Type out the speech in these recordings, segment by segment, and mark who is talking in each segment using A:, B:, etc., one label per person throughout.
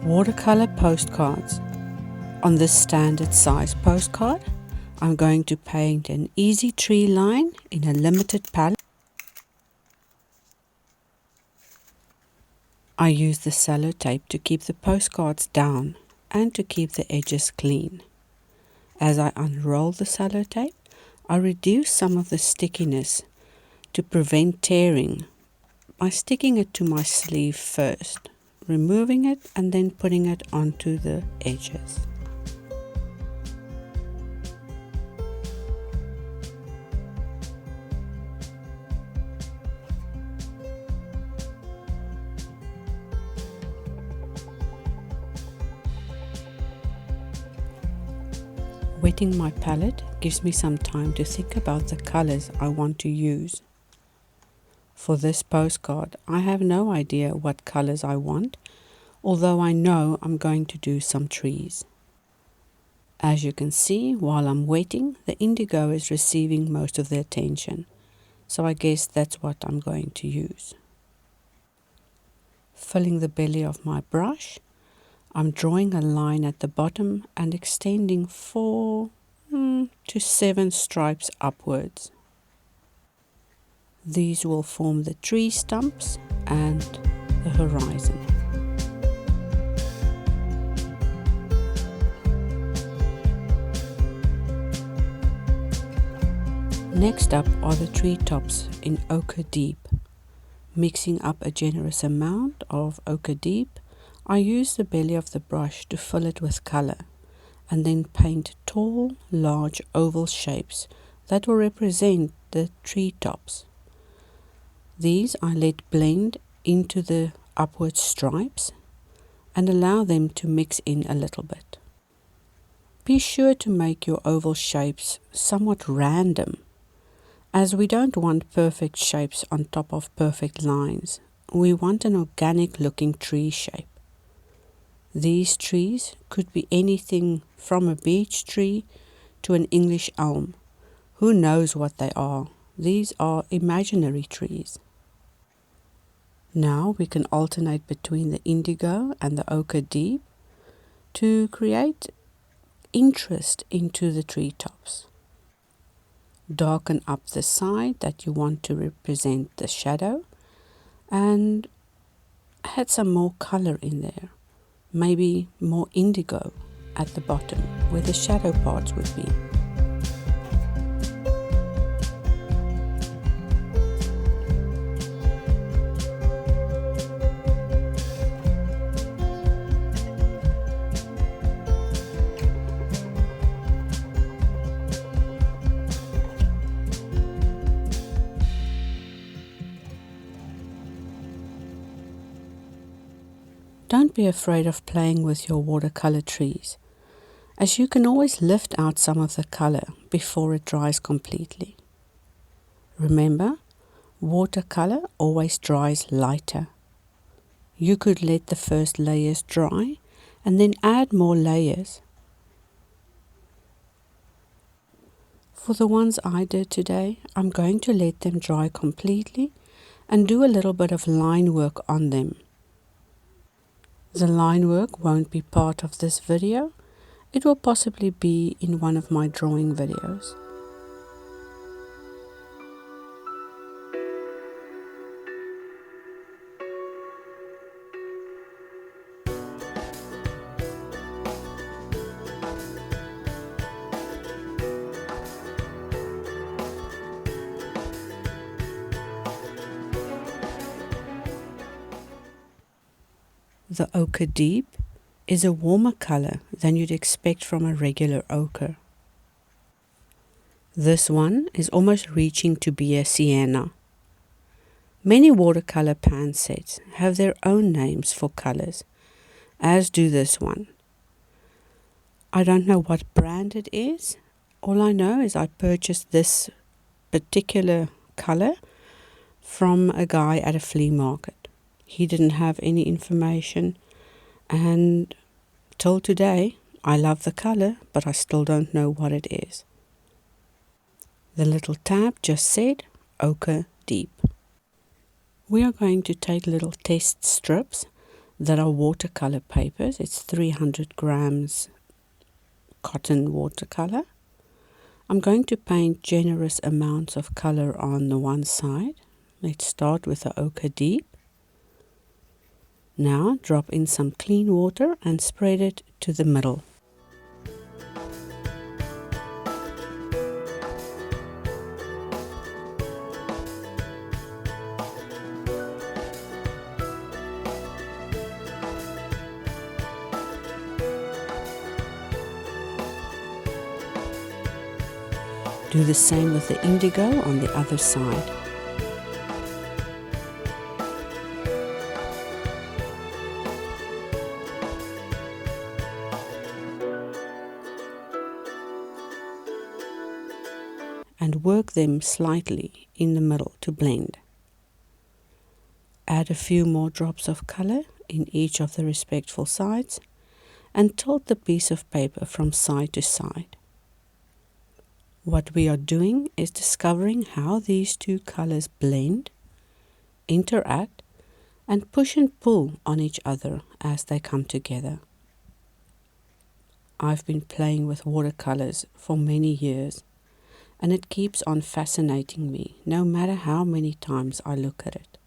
A: Watercolour postcards. On this standard size postcard, I'm going to paint an easy tree line in a limited palette. I use the sellotape to keep the postcards down and to keep the edges clean. As I unroll the sellotape, I reduce some of the stickiness to prevent tearing by sticking it to my sleeve first, removing it and then putting it onto the edges. Wetting my palette gives me some time to think about the colors I want to use. For this postcard, I have no idea what colors I want, although I know I'm going to do some trees. As you can see, while I'm wetting, the indigo is receiving most of the attention, so I guess that's what I'm going to use. Filling the belly of my brush, I'm drawing a line at the bottom and extending 4 to 7 stripes upwards. These will form the tree stumps and the horizon. Next up are the treetops in Ochre Deep. Mixing up a generous amount of Ochre Deep, I use the belly of the brush to fill it with color and then paint tall, large oval shapes that will represent the treetops. These I let blend into the upward stripes and allow them to mix in a little bit. Be sure to make your oval shapes somewhat random, as we don't want perfect shapes on top of perfect lines. We want an organic looking tree shape. These trees could be anything from a beech tree to an English elm. Who knows what they are? These are imaginary trees. Now we can alternate between the indigo and the ochre deep to create interest into the treetops. Darken up the side that you want to represent the shadow and add some more color in there. Maybe more indigo at the bottom where the shadow parts would be. Don't be afraid of playing with your watercolor trees, as you can always lift out some of the color before it dries completely. Remember, watercolor always dries lighter. You could let the first layers dry and then add more layers. For the ones I did today, I'm going to let them dry completely and do a little bit of line work on them. The line work won't be part of this video. It will possibly be in one of my drawing videos. The ochre deep is a warmer color than you'd expect from a regular ochre. This one is almost reaching to be a sienna. Many watercolor pan sets have their own names for colors, as do this one. I don't know what brand it is. All I know is I purchased this particular color from a guy at a flea market. He didn't have any information, and till today I love the color, but I still don't know what it is. The little tab just said ochre deep. We are going to take little test strips that are watercolor papers. It's 300 grams cotton watercolor. I'm going to paint generous amounts of color on the one side. Let's start with the Ochre Deep. Now drop in some clean water and spread it to the middle. Do the same with the indigo on the other side. And work them slightly in the middle to blend. Add a few more drops of color in each of the respectful sides and tilt the piece of paper from side to side. What we are doing is discovering how these two colors blend, interact, and push and pull on each other as they come together. I've been playing with watercolors for many years, and it keeps on fascinating me no matter how many times I look at it.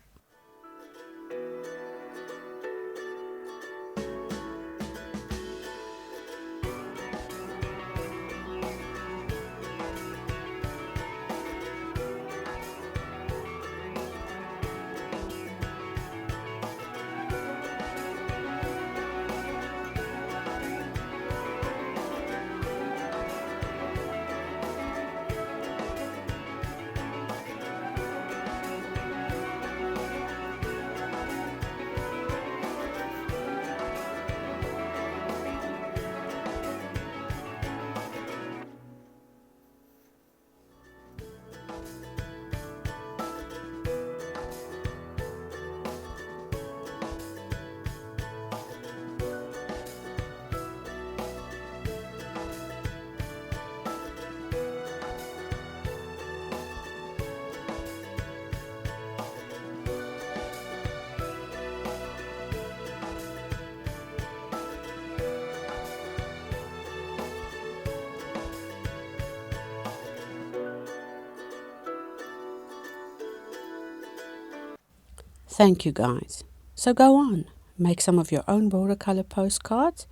A: Thank you guys. So go on, make some of your own watercolor postcards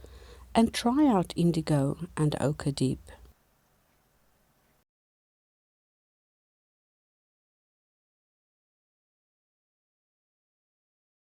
A: and try out Indigo and Ochre Deep.